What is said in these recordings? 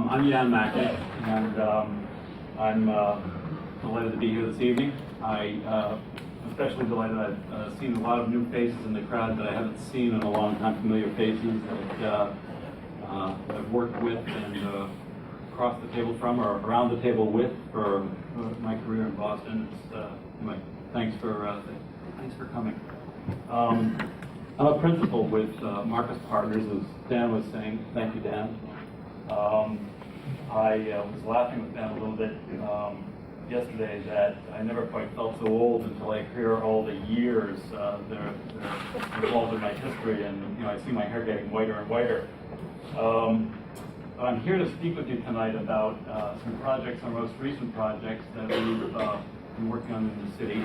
I'm Machnik, and I'm delighted to be here this evening. I'm especially delighted I've seen a lot of new faces in the crowd that I haven't seen in a long time, familiar faces that I've worked with and across the table from or around the table with for my career in Boston. Anyway, thanks for coming. I'm a principal with Marcus Partners, as Dan was saying. Thank you, Dan. I was laughing with Dan a little bit yesterday that I never quite felt so old until I hear all the years that are involved in my history, and I see my hair getting whiter and whiter. But I'm here to speak with you tonight about some projects, our most recent projects that we've been working on in the city,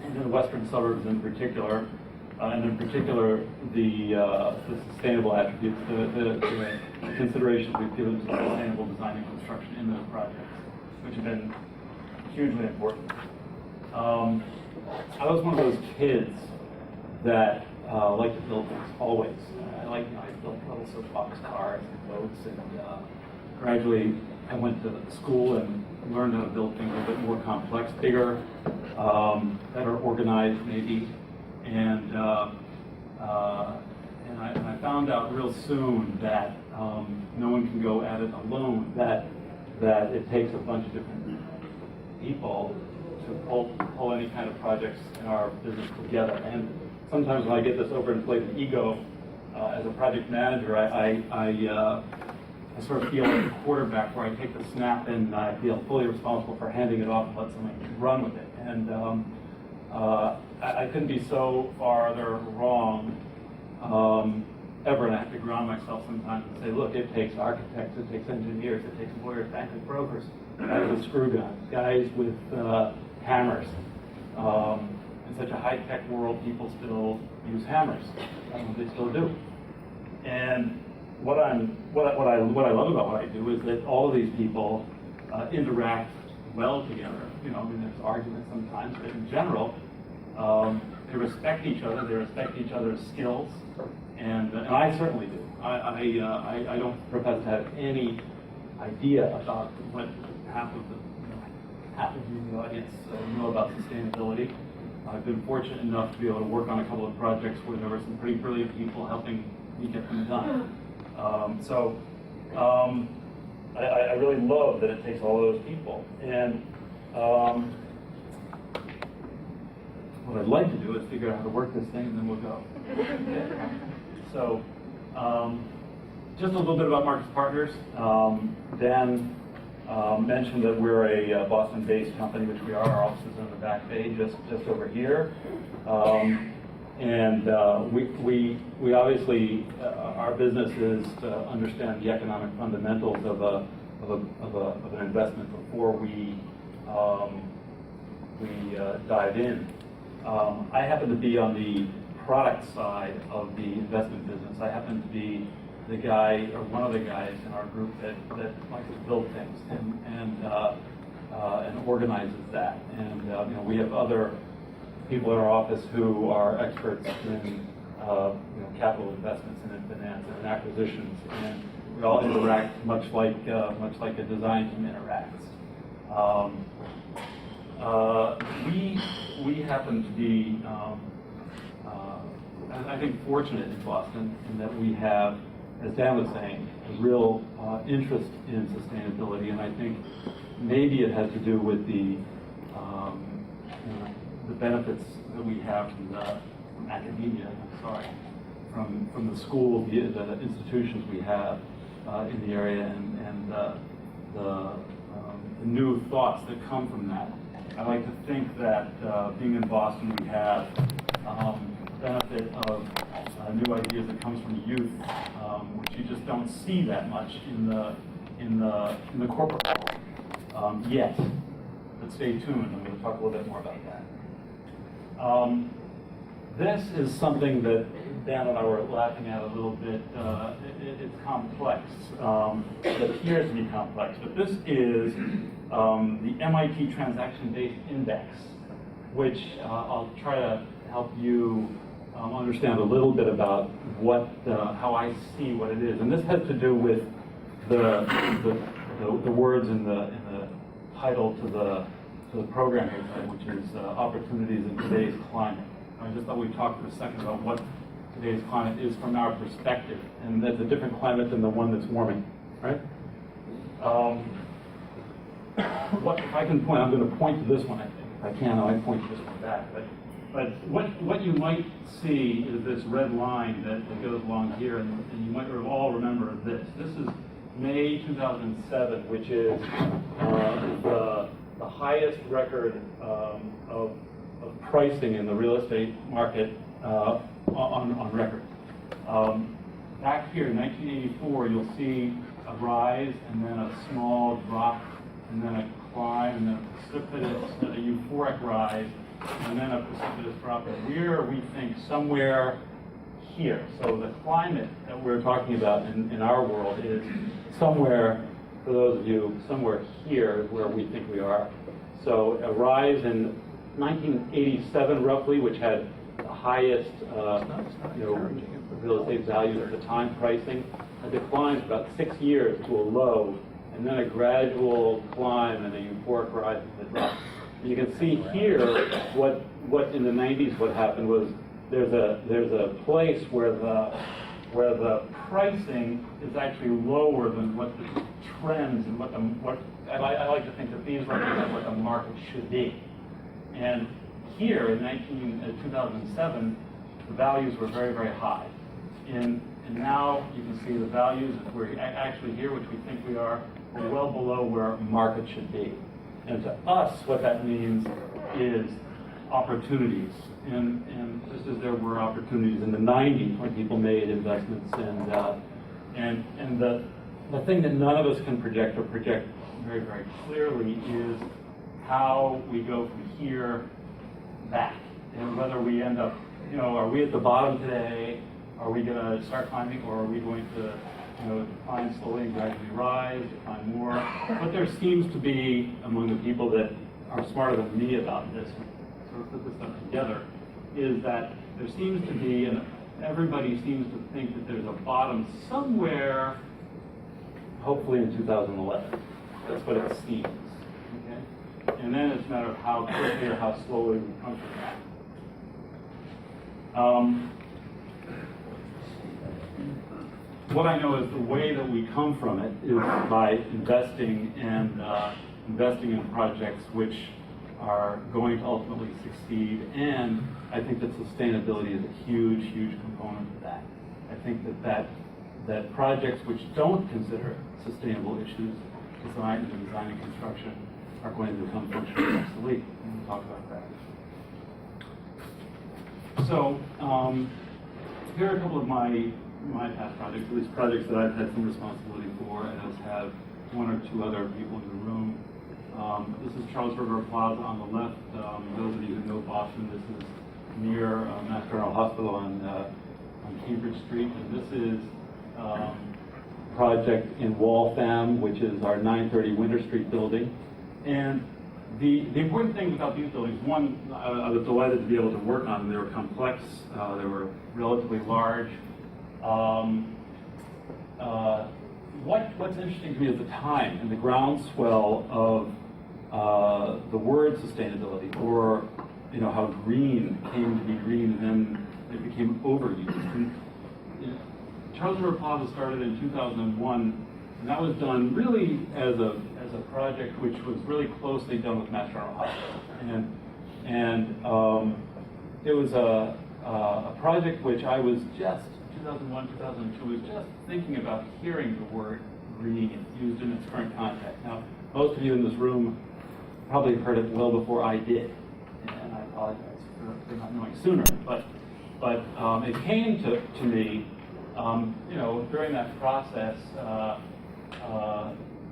and in the western suburbs in particular. And in particular, the sustainable attributes, the considerations we've given to sustainable design and construction in those projects, which have been hugely important. I was one of those kids that liked to build things, always. I built little soapbox cars and boats, and gradually I went to school and learned how to build things a bit more complex, bigger, better organized maybe. And I found out real soon that no one can go at it alone, that it takes a bunch of different people to pull any kind of projects in our business together. And sometimes when I get this overinflated ego as a project manager, I sort of feel like a quarterback where I take the snap and I feel fully responsible for handing it off and let somebody run with it. And I couldn't be so farther wrong ever, and I have to ground myself sometimes and say, look, it takes architects, it takes engineers, it takes lawyers, bankers, brokers, guys with screw guns, guys with hammers. In such a high-tech world, people still use hammers. They still do. And what I love about what I do is that all of these people interact well together. There's arguments sometimes, but in general, they respect each other. They respect each other's skills, and I certainly do. I don't profess to have any idea about what half of you in the audience know about sustainability. I've been fortunate enough to be able to work on a couple of projects where there were some pretty brilliant people helping me get them done. I really love that it takes all those people. And what I'd like to do is figure out how to work this thing, and then we'll go. So, just a little bit about Marcus Partners. Dan mentioned that we're a Boston-based company, which we are. Our offices are on the back bay, just over here. And we obviously, our business is to understand the economic fundamentals of an investment before we dive in. I happen to be on the product side of the investment business. I happen to be the guy, or one of the guys in our group that likes to build things and organizes that. And we have other people in our office who are experts in capital investments and in finance and in acquisitions, and we all interact much like a design team interacts. We happen to be, I think, fortunate in Boston in that we have, as Dan was saying, a real interest in sustainability, and I think maybe it has to do with the benefits that we have from academia. From the schools, the institutions we have in the area, and the new thoughts that come from that. I like to think that being in Boston, we have the benefit of new ideas that comes from youth, which you just don't see that much in the corporate world yet. But stay tuned. I'm going to talk a little bit more about that. This is something that Dan and I were laughing at a little bit. It's complex. It appears to be complex, but this is the MIT Transaction-Based Index, which I'll try to help you understand a little bit about how I see what it is. And this has to do with the words in the title to the program here today, which is opportunities in today's climate. I just thought we'd talk for a second about what today's climate is from our perspective, and that's a different climate than the one that's warming, right? What if I can point? I'm going to point to this one. I think if I can, I might point to this one back. But what you might see is this red line that goes along here, and you might all remember this. This is May 2007, which is the highest record of pricing in the real estate market on record. Back here in 1984, you'll see a rise and then a small drop and then a climb and then a precipitous, a euphoric rise and then a precipitous drop. And we think somewhere here. So the climate that we're talking about in our world is somewhere, for those of you, somewhere here is where we think we are. So a rise in 1987 roughly, which had the highest real estate values at the time pricing, a decline for about 6 years to a low, and then a gradual climb and a euphoric rise to the drop. And you can see here what in the 90s what happened was there's a place where the pricing is actually lower than what the trends and what I like to think that these represent what the market should be. And here in 2007, the values were very, very high. And now you can see the values, if we're actually here, which we think we are, we're well below where market should be. And to us, what that means is opportunities. And just as there were opportunities in the 90s when people made investments, and the thing that none of us can project very, very clearly is how we go from here back, and whether we end up, are we at the bottom today? Are we going to start climbing, or are we going to, decline slowly and gradually rise, decline more? What there seems to be among the people that are smarter than me about this, sort of put this stuff together, is that there seems to be, and everybody seems to think that there's a bottom somewhere, hopefully in 2011. That's what it seems. Okay? And then it's a matter of how quickly or how slowly we come from that. What I know is the way that we come from it is by investing in projects which are going to ultimately succeed, and I think that sustainability is a huge, huge component of that. I think that projects which don't consider sustainable issues, design and construction, are going to become functionally obsolete, and we'll talk about that. So here are a couple of my past projects, at least projects that I've had some responsibility for, as have one or two other people in the room. This is Charles River Plaza on the left. Those of you who know Boston, this is near Mass General Hospital on Cambridge Street, and this is a project in Waltham, which is our 930 Winter Street building. And the important thing about these buildings, one, I was delighted to be able to work on them. They were complex, they were relatively large. What's interesting to me is the time and the groundswell of the word sustainability, or how green came to be green and then it became overused. And, Charles River Plaza started in 2001, and that was done really as a project which was really closely done with Mass General Hospital, and it was a project which I was just 2001, 2002 was just thinking about hearing the word green used in its current context. Now, most of you in this room probably have heard it well before I did, and I apologize for not knowing sooner. But it came to me, during that process,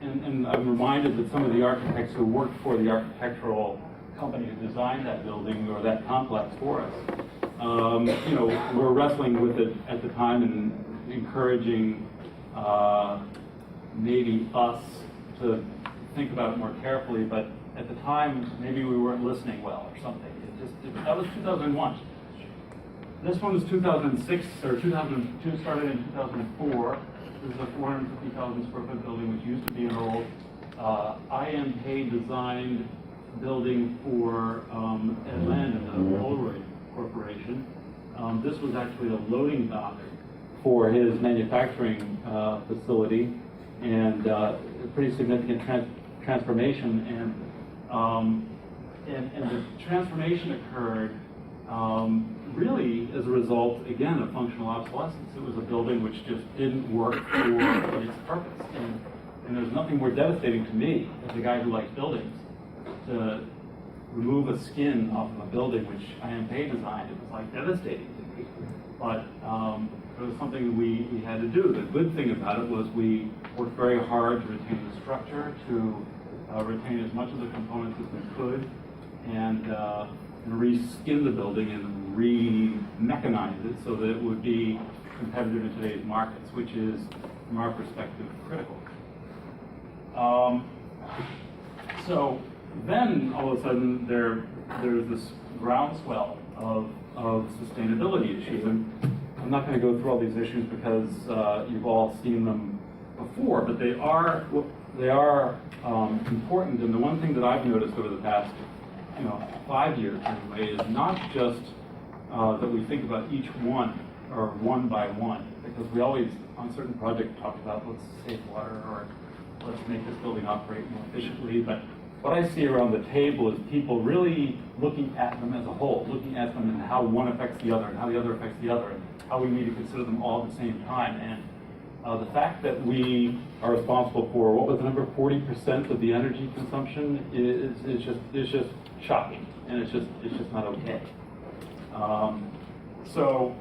and I'm reminded that some of the architects who worked for the architectural company who designed that building or that complex for us, were wrestling with it at the time and encouraging maybe us to think about it more carefully, but at the time maybe we weren't listening well or something. That was 2001. This one was 2006 or 2002, started in 2004. This is a 450,000 square foot building which used to be an old IMK designed building for Ed Landon, the Polaroid Corporation. This was actually a loading dock for his manufacturing facility, and a pretty significant transformation. And the transformation occurred really as a result, again, of functional obsolescence. It was a building which just didn't work for its purpose. And there's nothing more devastating to me, as a guy who likes buildings, to remove a skin off of a building which IMK designed. It was like devastating to me. But it was something we had to do. The good thing about it was we worked very hard to retain the structure, to retain as much of the components as we could, and re-skin the building and re-mechanize it so that it would be competitive in today's markets, which is, from our perspective, critical. So then, all of a sudden, there's this groundswell of sustainability issues. And I'm not going to go through all these issues because you've all seen them before, but they are important. And the one thing that I've noticed over the past 5 years anyway is not just that we think about each one or one by one, because we always on certain projects talk about let's save water or let's make this building operate more efficiently. But what I see around the table is people really looking at them as a whole, looking at them and how one affects the other and how the other affects the other, and how we need to consider them all at the same time. And the fact that we are responsible for, what was the number, 40% of the energy consumption is just shocking, and it's just not okay. So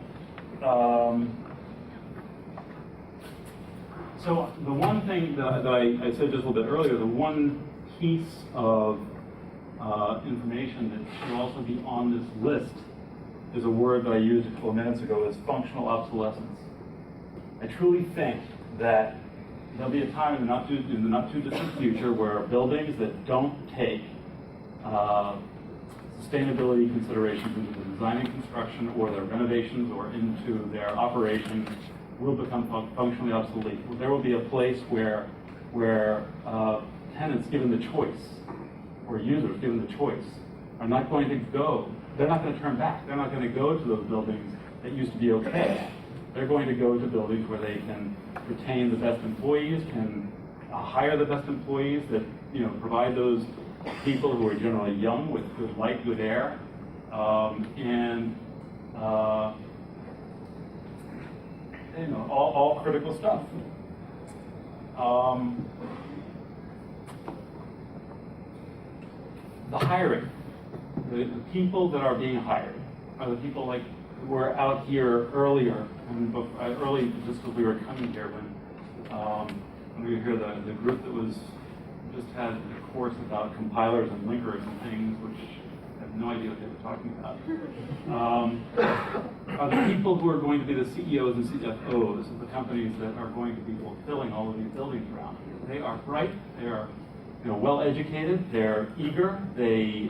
the one thing that I said just a little bit earlier, the one piece of information that should also be on this list is a word that I used a couple of minutes ago, is functional obsolescence. I truly think that there'll be a time in the not too distant future where buildings that don't take sustainability considerations into the design and construction or their renovations or into their operation will become functionally obsolete. There will be a place where tenants given the choice, or users given the choice, are not going to go, they're not going to turn back. They're not going to go to those buildings that used to be okay. They're going to go to buildings where they can retain the best employees, can hire the best employees, that provide those people who are generally young with good light, good air, and all critical stuff. The hiring, the people that are being hired are the people like who were out here earlier, and early just as we were coming here when we were here, the group that was just had a course about compilers and linkers and things, which I have no idea what they were talking about. Are the people who are going to be the CEOs and CFOs of the companies that are going to be fulfilling all of these buildings around here. They are bright, they are well educated, they're eager, they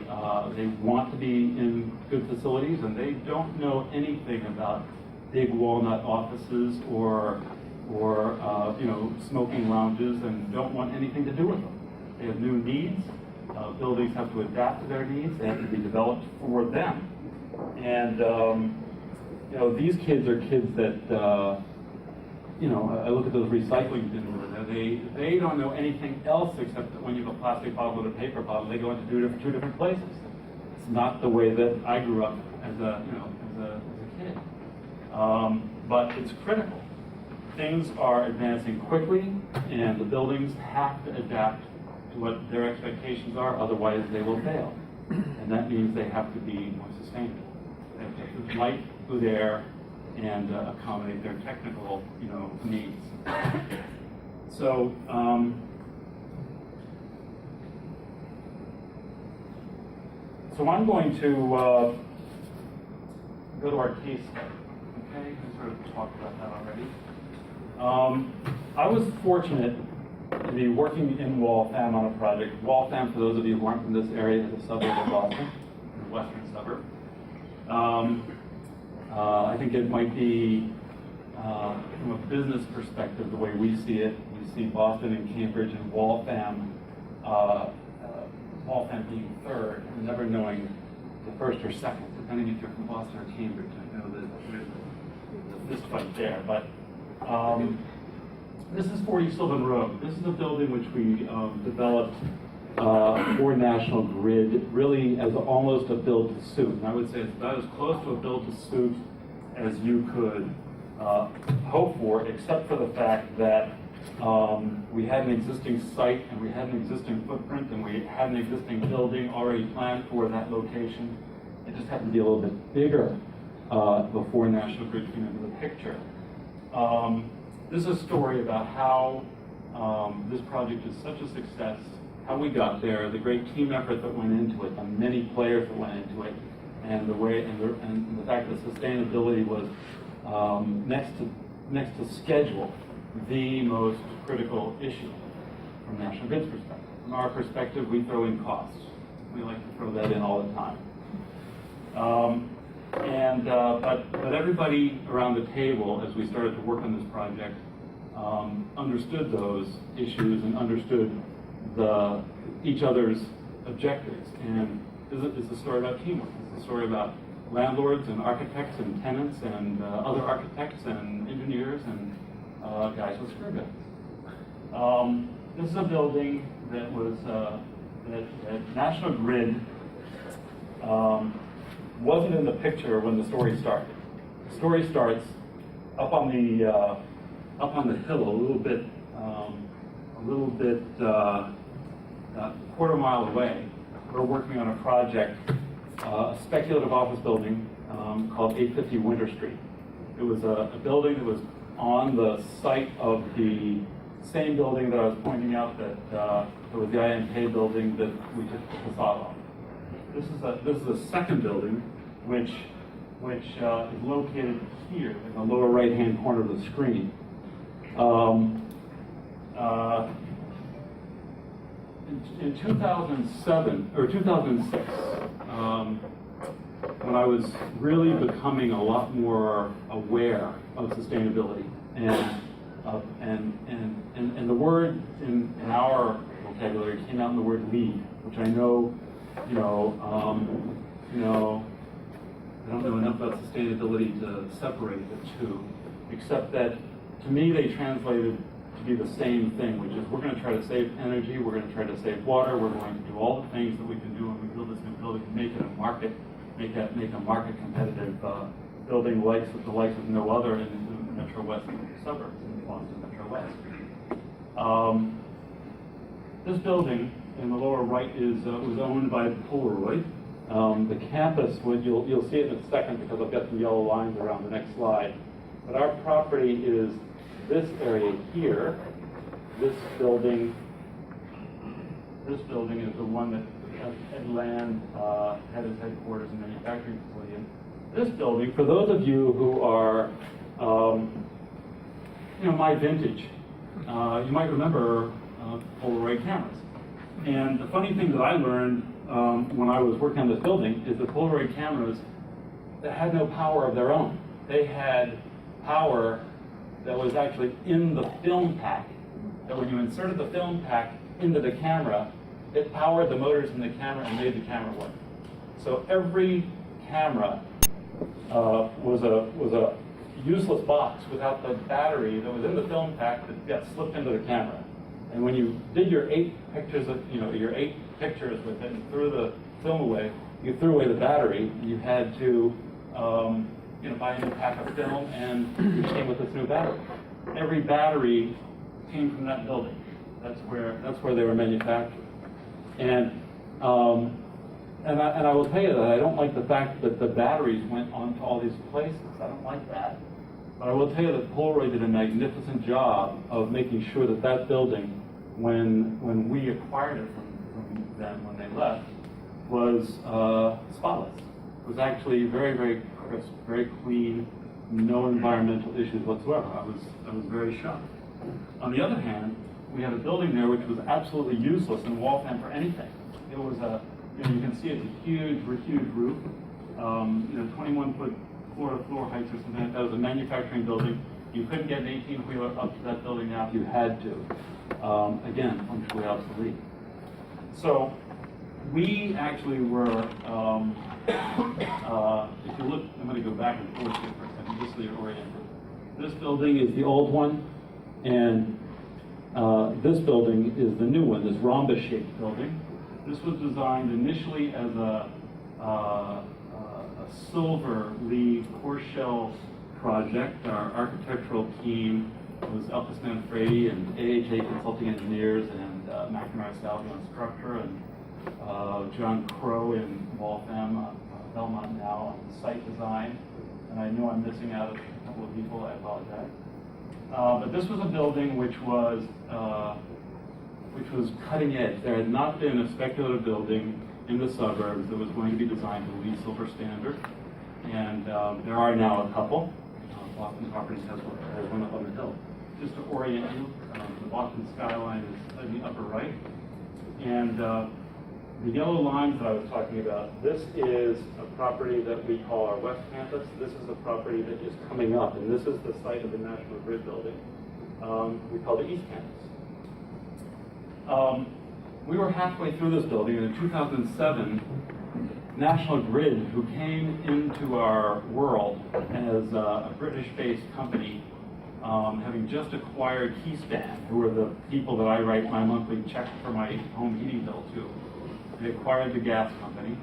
want to be in good facilities, and they don't know anything about big walnut offices or smoking lounges, and don't want anything to do with them. They have new needs. Buildings have to adapt to their needs. They have to be developed for them. And these kids are kids that I look at those recycling bins over there. They don't know anything else except that when you have a plastic bottle and a paper bottle, they go into two different places. It's not the way that I grew up as a kid. But it's critical. Things are advancing quickly, and the buildings have to adapt to what their expectations are, otherwise they will fail. And that means they have to be more sustainable. They have to have good light, good air, and accommodate their technical needs. So I'm going to go to our case study. Okay, we sort of talked about that already. I was fortunate to be working in Waltham on a project. Waltham, for those of you who aren't from this area, is a suburb of Boston, the western suburb. I think it might be from a business perspective, the way we see it, we see Boston and Cambridge and Waltham, Waltham being third, and never knowing the first or second, depending if you're from Boston or Cambridge. I know that there's this fight there, but this is 40 Sylvan Road. This is a building which we developed for National Grid, really as almost a build-to-suit. And I would say it's about as close to a build-to-suit as you could hope for, except for the fact that we had an existing site and we had an existing footprint and we had an existing building already planned for that location. It just happened to be a little bit bigger before National Grid came into the picture. This is a story about how this project is such a success, how we got there, the great team effort that went into it, the many players that went into it, and the way and the fact that sustainability was next to schedule, the most critical issue from National Grid's perspective. From our perspective, we throw in costs. We like to throw that in all the time. But everybody around the table, as we started to work on this project, understood those issues and understood each other's objectives. And it's a story about teamwork. It's a story about landlords and architects and tenants and other architects and engineers and guys with screw guns. This is a building that was that National Grid wasn't in the picture when the story started. The story starts up on the hill, a little bit quarter mile away. We're working on a project, a speculative office building called 850 Winter Street. It was a building that was on the site of the same building that I was pointing out that was the IMK building that we took the facade off. This is a second building, which is located here in the lower right-hand corner of the screen. In 2007 or 2006, when I was really becoming a lot more aware of sustainability, and the word in our vocabulary came out in the word LEED, which I know, I don't know enough about sustainability to separate the two, except that to me they translated to be the same thing, which is we're going to try to save energy, we're going to try to save water, we're going to do all the things that we can do when we build this new building and make it a market, make a market competitive building the likes of no other in the Metro West suburbs, in the Boston Metro West. This building in the lower right was owned by Polaroid. The campus, you'll see it in a second because I've got some yellow lines around the next slide. But our property is this area here. This building is the one that had land, had its headquarters and manufacturing facility in. This building, for those of you who are, my vintage, you might remember Polaroid cameras. And the funny thing that I learned when I was working on this building is that Polaroid cameras that had no power of their own. They had power that was actually in the film pack, that when you inserted the film pack into the camera, it powered the motors in the camera and made the camera work. So every camera was a useless box without the battery that was in the film pack that got slipped into the camera. And when you did your 8 pictures with it and threw the film away, you threw away the battery. You had to buy a new pack of film, and you came with this new battery. Every battery came from that building. That's where they were manufactured. And I will tell you that I don't like the fact that the batteries went on to all these places. I don't like that. But I will tell you that Polaroid did a magnificent job of making sure that that building, when we acquired it from them when they left, was spotless. It was actually very, very crisp, very clean, no environmental issues whatsoever. I was very shocked. On the other hand, we had a building there which was absolutely useless in Waltham for anything. It was you can see it's a huge roof, 21-foot floor-to-floor heights or something like that. It was a manufacturing building. You couldn't get an 18-wheeler up to that building now if you had to. Again, functionally obsolete. So we actually were, if you look, I'm going to go back and forth here for a second, just so you're oriented. This building is the old one, and this building is the new one, this rhombus-shaped building. This was designed initially as a silver leaf coarse shell project. Our architectural team was Elvis Manfredi and AHA Consulting Engineers and McNamara Salvi on structure and John Crow in Waltham, Belmont now on site design. And I know I'm missing out a couple of people, I apologize. But this was a building which was cutting edge. There had not been a speculative building in the suburbs that was going to be designed to LEED Silver standard. And there are now a couple. Boston Properties has one up on the hill. Just to orient you, the Boston skyline is in the upper right. And the yellow lines that I was talking about, this is a property that we call our West Campus. This is a property that is coming up, and this is the site of the National Grid building. We call it East Campus. We were halfway through this building, and in 2007, National Grid, who came into our world as a British-based company, having just acquired Keyspan, who are the people that I write my monthly check for my home heating bill to. They acquired the gas company.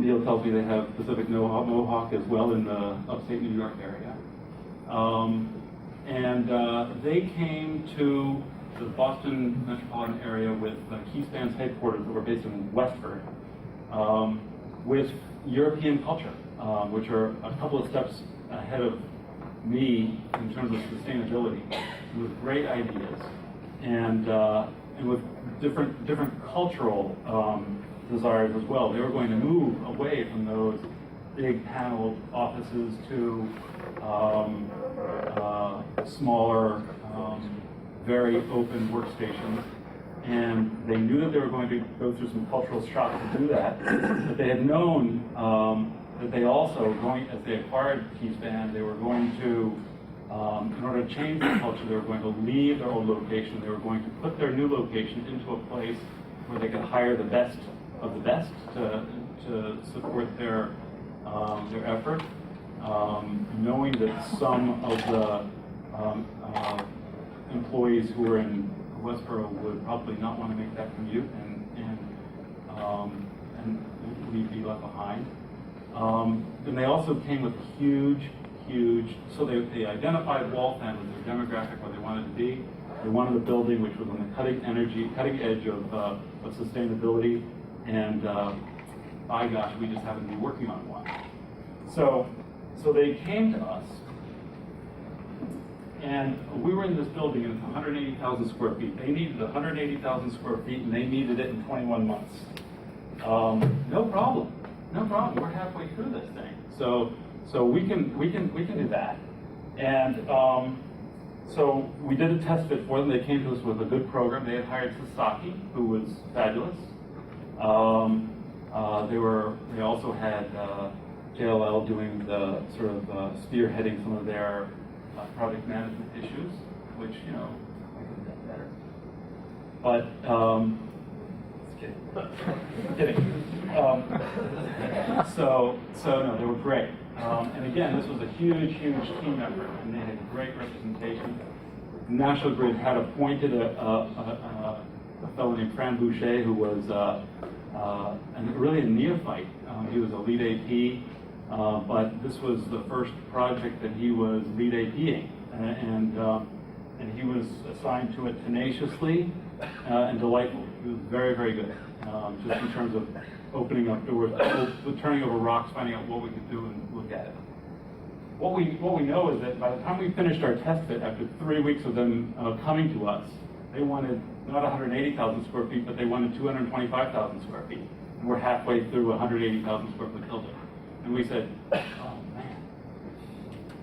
Neil tells me they have Pacific Mohawk as well in the upstate New York area. They came to the Boston metropolitan area with Keyspan's headquarters that were based in Westford, with European culture, which are a couple of steps ahead of me in terms of sustainability, with great ideas and with different cultural desires as well. They were going to move away from those big paneled offices to smaller, very open workstations. And they knew that they were going to go through some cultural shock to do that. But they had known that they also, as they acquired Keyspan, they were going to, in order to change the culture, they were going to leave their old location. They were going to put their new location into a place where they could hire the best of the best to support their effort, knowing that some of the employees who were in Westboro would probably not want to make that commute and we'd be left behind. And they also came with huge, so they identified Waltham as their demographic, where they wanted to be. They wanted a building which was on the cutting edge of sustainability, and by gosh, we just happened to be working on one. So they came to us, and we were in this building, and it's 180,000 square feet. They needed 180,000 square feet, and they needed it in 21 months. No problem. We're halfway through this thing, so we can do that. And so we did a test fit for them. They came to us with a good program. They had hired Sasaki, who was fabulous. They also had JLL doing the sort of spearheading some of their project management issues, which, I could have done better. But, kidding. So no, they were great. And again, this was a huge team effort, and they had great representation. National Grid had appointed a fellow named Fran Boucher, who was really a neophyte. He was a lead AP, but this was the first project that he was lead APing, and he was assigned to it tenaciously and delightfully. He was very good, just in terms of opening up doors, turning over rocks, finding out what we could do and look at it. What we know is that by the time we finished our test fit, after 3 weeks of them coming to us, they wanted not 180,000 square feet, but they wanted 225,000 square feet. And we're halfway through a 180,000 square foot building. And we said,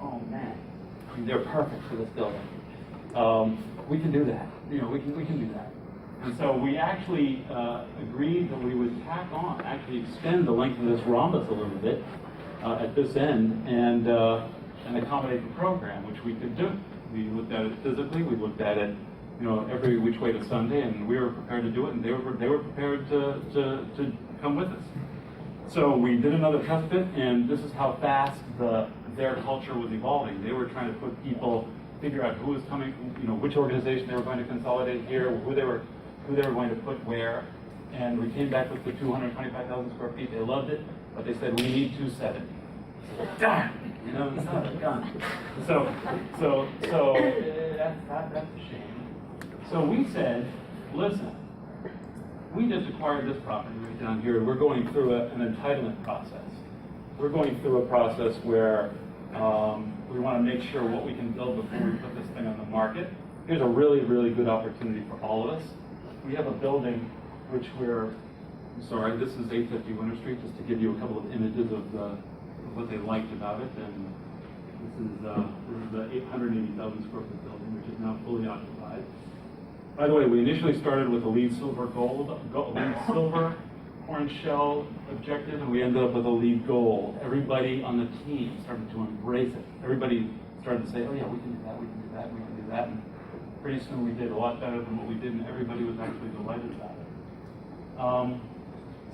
oh man, I mean, they're perfect for this building. We can do that. We can do that. And so we actually agreed that we would actually extend the length of this rhombus a little bit at this end, and and accommodate the program, which we could do. We looked at it physically, we looked at it, you know, every which way to Sunday, and we were prepared to do it, and they were prepared to come with us. So we did another test pit, and this is how fast their culture was evolving. They were trying to put people, figure out who was coming, you know, which organization they were going to consolidate here, who they were going to put where. And we came back with the 225,000 square feet. They loved it, but they said we need 270. Darn, you know, it's not a gun. So that's a shame. So we said, listen, we just acquired this property right down here. We're going through an entitlement process. We're going through a process where we want to make sure what we can build before we put this thing on the market. Here's a really, really good opportunity for all of us. We have a building which this is 850 Winter Street, just to give you a couple of images of what they liked about it. And this is the 880,000 square foot building, which is now fully occupied. By the way, we initially started with a LEED silver orange shell objective, and we ended up with a LEED gold. Everybody on the team started to embrace it. Everybody started to say, oh yeah, we can do that, we can do that, we can do that. And pretty soon we did a lot better than what we did, and everybody was actually delighted about it.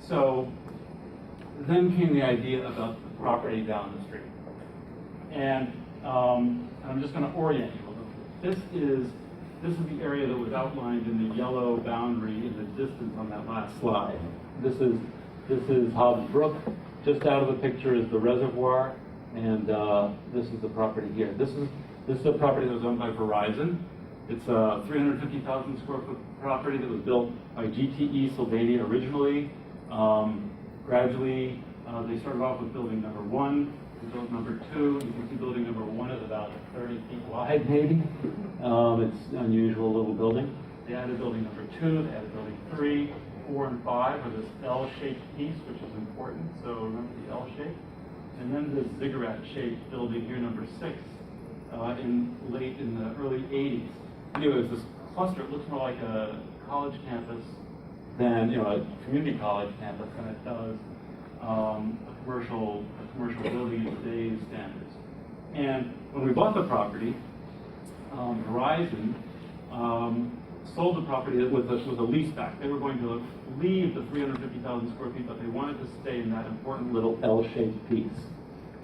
So then came the idea about the property down the street. And I'm just going to orient you a little bit. This is the area that was outlined in the yellow boundary in the distance on that last slide. This is Hobbs Brook. Just out of the picture is the reservoir, and this is the property here. This is a property that was owned by Verizon. It's a 350,000 square foot property that was built by GTE Sylvania originally. Gradually, they started off with building number 1. They built number 2. You can see building number 1 is about 30 feet wide, maybe. It's an unusual little building. They added building number 2. They added building 3, 4, and 5 with this L-shaped piece, which is important. So remember the L shape. And then this ziggurat-shaped building here, number 6, in the early 80s. Anyways, this cluster, it looks more like a college campus than, you know, a community college campus than it does a commercial building in today's standards. And when we bought the property, Verizon sold the property with a lease back. They were going to leave the 350,000 square feet, but they wanted to stay in that important little L-shaped piece.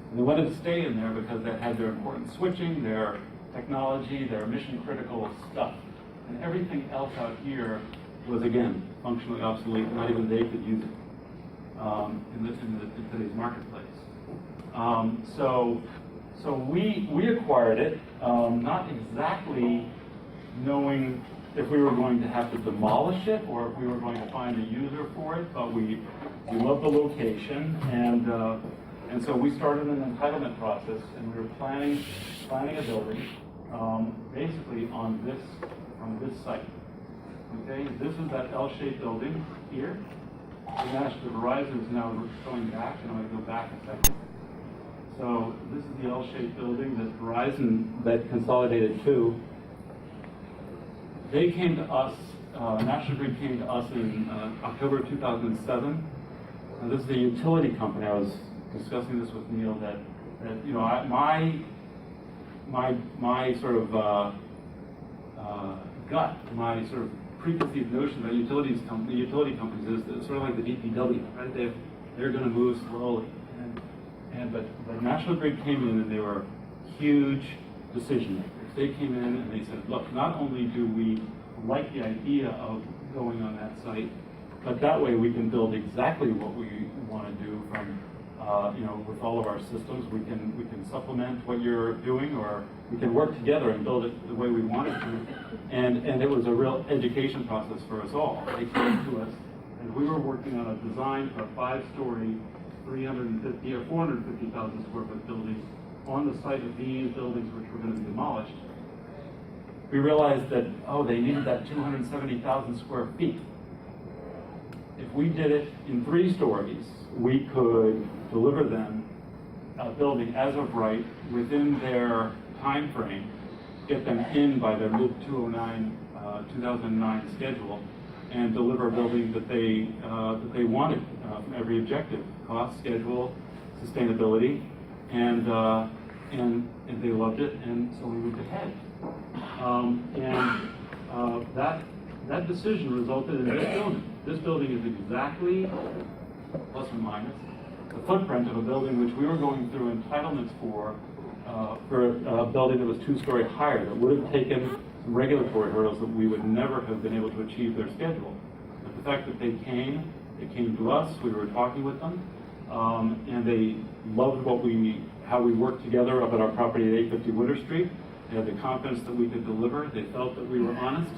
And they wanted to stay in there because that had their important switching, their technology, their mission-critical stuff. And everything else out here was, again, functionally obsolete. Not even they could use it in today's marketplace. So we acquired it, not exactly knowing if we were going to have to demolish it or if we were going to find a user for it, but we loved the location, and so we started an entitlement process, and we were planning a building, basically on this site. Okay, this is that L-shaped building here. The Verizon is now going back, and I'm going to go back a second. So this is the L-shaped building that Verizon that consolidated to. They came to us. National Grid came to us in October 2007. Now, this is a utility company. I was discussing this with Neil that you know my sort of gut, my sort of preconceived notion about utility companies is sort of like the DPW, right? They're going to move slowly, but National Grid came in and they were huge decision makers. They came in and they said, look, not only do we like the idea of going on that site, but that way we can build exactly what we want to do from, you know, with all of our systems. We can supplement what you're doing, or we can work together and build it the way we want it to. And it was a real education process for us all. They came to us, and we were working on a design for a 5-story, 350 or 450,000 square foot building on the site of these buildings which were going to be demolished. We realized that, they needed that 270,000 square feet. If we did it in 3 stories, we could deliver them a building as of right within their time frame, get them in by their mid-2009 schedule, and deliver a building that they wanted from every objective: cost, schedule, sustainability, and and they loved it, and so we moved ahead. That decision resulted in this building. This building is exactly, plus or minus, the footprint of a building which we were going through entitlements for a building that was 2-story higher, that would have taken some regulatory hurdles that we would never have been able to achieve their schedule. But the fact that they came to us, we were talking with them, and they loved how we worked together up at our property at 850 Winter Street. They had the confidence that we could deliver. They felt that we were honest.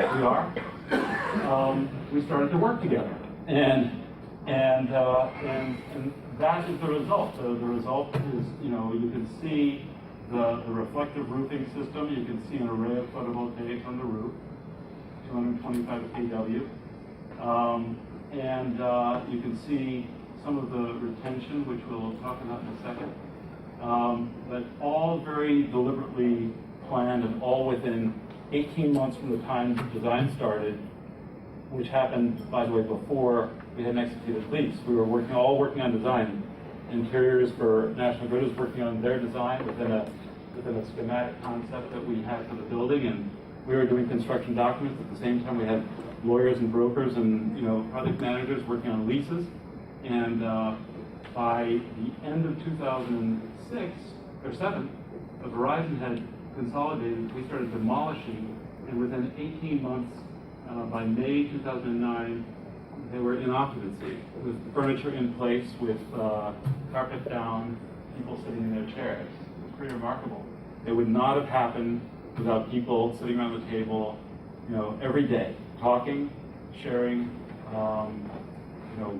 We are. We started to work together, and that is the result. The result is, you can see the reflective roofing system. You can see an array of photovoltaics on the roof, 225 kW, and you can see some of the retention, which we'll talk about in a second. But all very deliberately planned, and all within 18 months from the time design started, which happened, by the way, before we had an executed lease. We were all working on design. Interiors for National Grid was working on their design within a schematic concept that we had for the building, and we were doing construction documents. At the same time, we had lawyers and brokers and project managers working on leases. And by the end of 2006 or 7, Verizon had consolidated. We started demolishing, and within 18 months, by May 2009, they were in occupancy with furniture in place, with carpet down, people sitting in their chairs. It was pretty remarkable. It would not have happened without people sitting around the table, every day, talking, sharing,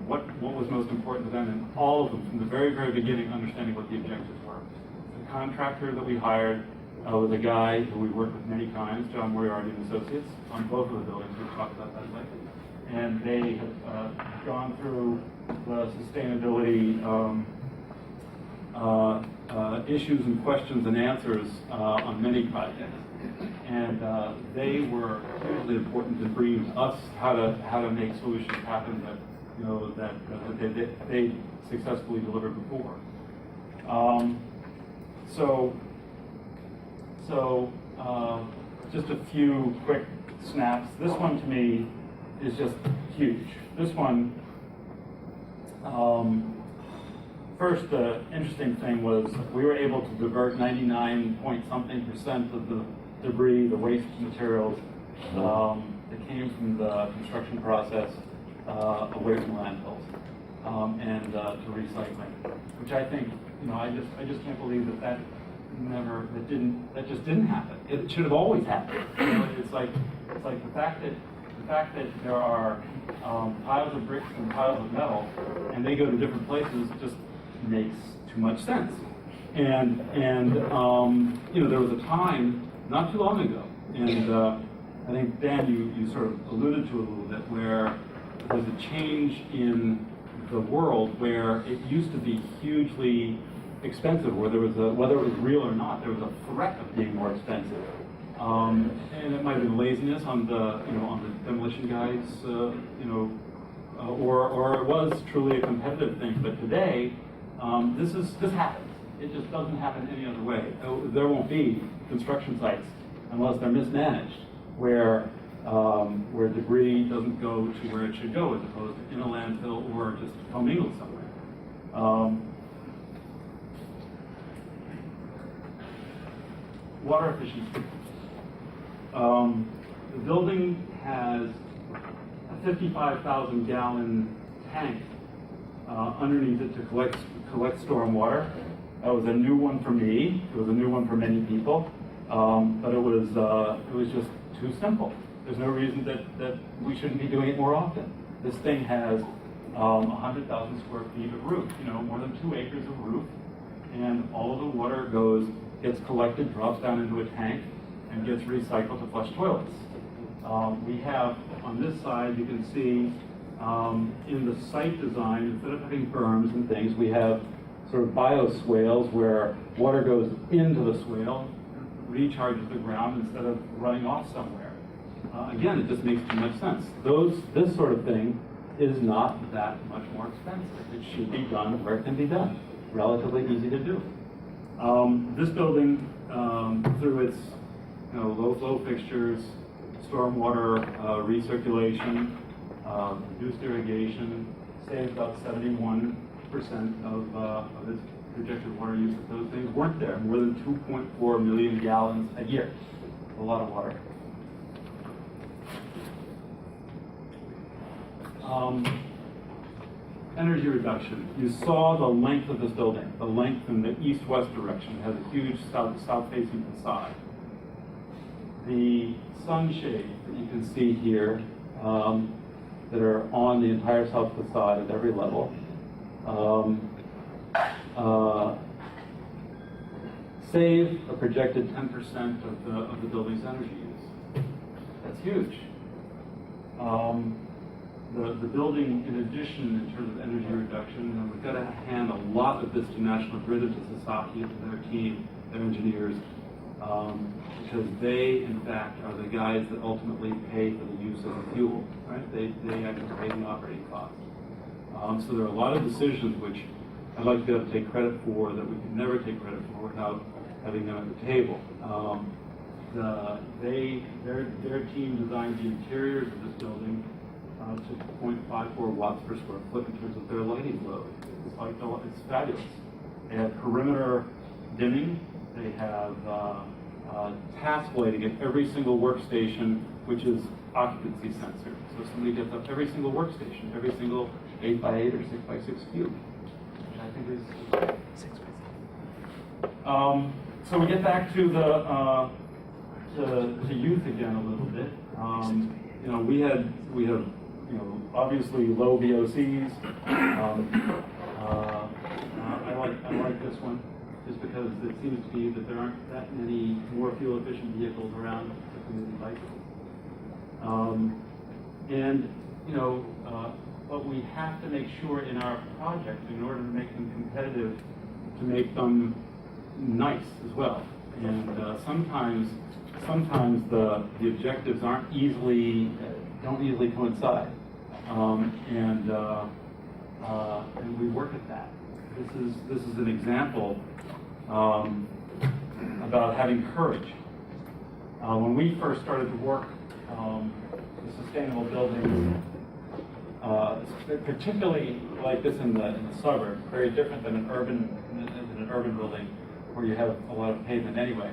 what was most important to them, and all of them from the very, very beginning understanding what the objectives were. The contractor that we hired was a guy who we worked with many times, John Moriarty and Associates, on both of the buildings. We'll talk about that later. And they have gone through the sustainability issues and questions and answers on many projects. And they were hugely important in bringing us how to make solutions happen that they successfully delivered before. Just a few quick snaps. This one to me is just huge. This one, first, the interesting thing was we were able to divert 99-point-something% of the debris, the waste materials that came from the construction process away from landfills and to recycling, which I think, I just can't believe that just didn't happen. It should have always happened. It's like the fact that there are piles of bricks and piles of metal, and they go to different places, just makes too much sense. And there was a time not too long ago, and I think Dan, you sort of alluded to it a little bit, where there's a change in the world where it used to be hugely expensive, where whether it was real or not, there was a threat of being more expensive, and it might have been laziness on the demolition guys, or it was truly a competitive thing. But today, this happens. It just doesn't happen any other way. There won't be construction sites unless they're mismanaged, where debris doesn't go to where it should go, as opposed to in a landfill or just commingled somewhere. Water efficiency. The building has a 55,000-gallon tank underneath it to collect storm water. That was a new one for me. It was a new one for many people, but it was just too simple. There's no reason that we shouldn't be doing it more often. This thing has 100,000 square feet of roof, more than 2 acres of roof, and all of the water gets collected, drops down into a tank, and gets recycled to flush toilets. We have, on this side, you can see in the site design, instead of having berms and things, we have sort of bioswales where water goes into the swale, recharges the ground instead of running off somewhere. Again, it just makes too much sense. This sort of thing is not that much more expensive. It should be done where it can be done. Relatively easy to do. This building, through its low flow fixtures, stormwater recirculation, reduced irrigation, saves about 71% of its projected water use. If those things weren't there, more than 2.4 million gallons a year. A lot of water. Energy reduction. You saw the length of this building, the length in the east-west direction. It has a huge south-facing facade. The sunshade that you can see here that are on the entire south facade at every level save a projected 10% of the building's energy use. That's huge. The building, in addition, in terms of energy reduction, we've got to hand a lot of this to National Grid, to Sasaki, to their team, their engineers, because they, in fact, are the guys that ultimately pay for the use of the fuel. Right? They actually pay the operating costs. So there are a lot of decisions which I'd like to be able to take credit for that we can never take credit for without having them at the table. Their team designed the interiors of this building to 0.54 watts per square foot in terms of their lighting load. It's fabulous. They have perimeter dimming. They have task lighting at every single workstation, which is occupancy censored. So somebody gets up every single workstation, every single 8x8 or 6x6 cube, which I think is 6x6. So we get back to the to youth again a little bit. We have obviously low VOCs. I like this one just because it seems to be that there aren't that many more fuel efficient vehicles around, particularly bicycles. But we have to make sure in our projects, in order to make them competitive, to make them nice as well. And sometimes the objectives don't easily coincide. And we work at that. This is an example about having courage. When we first started to work with sustainable buildings, particularly like this in the suburb, very different than an urban building where you have a lot of pavement anyway.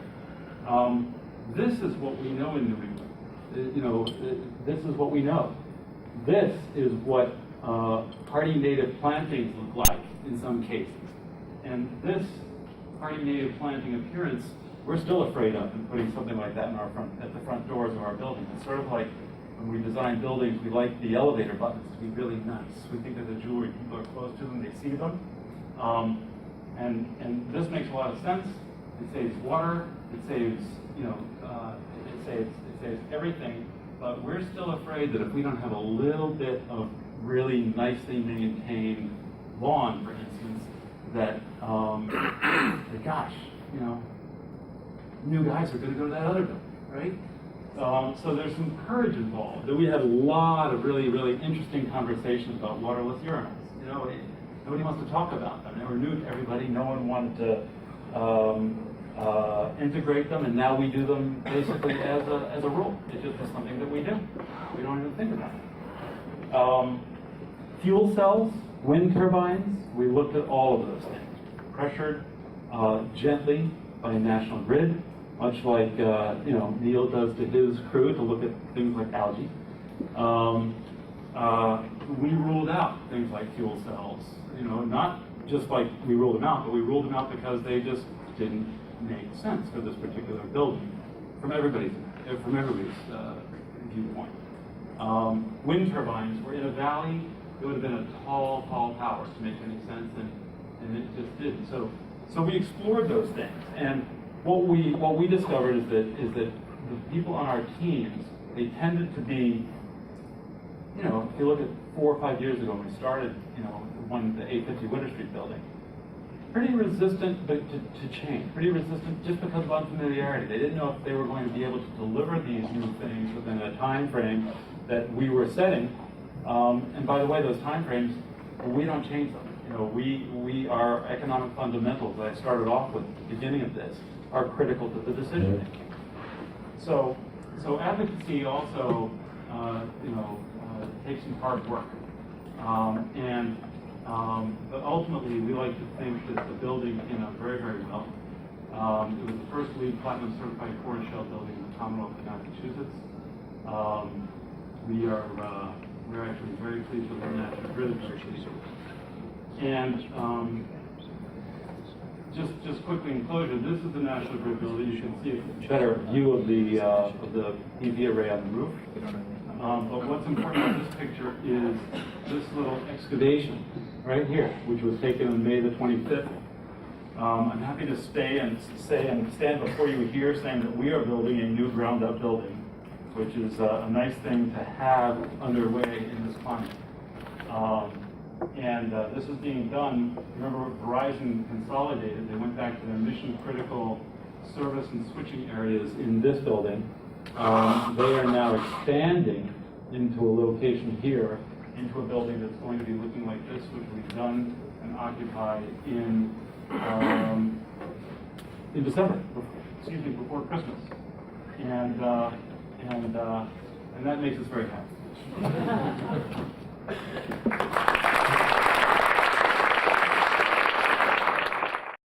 This is what we know in New England. This is what we know. This is what hardy native plantings look like in some cases. And this hardy native planting appearance, we're still afraid of in putting something like that at the front doors of our buildings. It's sort of like when we design buildings, we like the elevator buttons to be really nice. We think of the jewelry, people are close to them, they see them. And this makes a lot of sense. It saves water, it saves, it saves everything. But we're still afraid that if we don't have a little bit of really nicely maintained lawn, for instance, that gosh, new guys are going to go to that other building, right? So there's some courage involved. We had a lot of really, really interesting conversations about waterless urinals. Nobody wants to talk about them. They were new to everybody. No one wanted to integrate them, and now we do them basically as a rule. It's just something that we do. We don't even think about it. Fuel cells, wind turbines, we looked at all of those things. Pressured gently by National Grid, much like Neil does to his crew to look at things like algae. We ruled out things like fuel cells. Not just like we ruled them out, but we ruled them out because they just didn't make sense for this particular building from everybody's viewpoint. Wind turbines were in a valley. It would have been a tall tower to make any sense, and it just didn't. So we explored those things, and what we discovered is that the people on our teams, they tended to be, if you look at 4 or 5 years ago when we started, the 850 Winter Street building, pretty resistant to change, pretty resistant just because of unfamiliarity. They didn't know if they were going to be able to deliver these new things within a time frame that we were setting. And by the way, those time frames, we don't change them. we our economic fundamentals that I started off with at the beginning of this are critical to the decision making. So advocacy also, takes some hard work, but ultimately we like to think that the building came out very, very well. It was the first LEED Platinum certified core and shell building in the Commonwealth of Massachusetts. We're actually very pleased with the National Grid, very pleased with it. And just quickly in closure, this is the National Grid building. You can see a better view of the PV array on the roof. But what's important in this picture is this little excavation right here, which was taken on May the 25th. I'm happy to stand before you here saying that we are building a new ground-up building, which is a nice thing to have underway in this climate. This is being done. Remember, Verizon consolidated. They went back to their mission-critical service and switching areas in this building. They are now expanding into a location here, into a building that's going to be looking like this, which we've done and occupied in December, before Christmas, and that makes us very happy.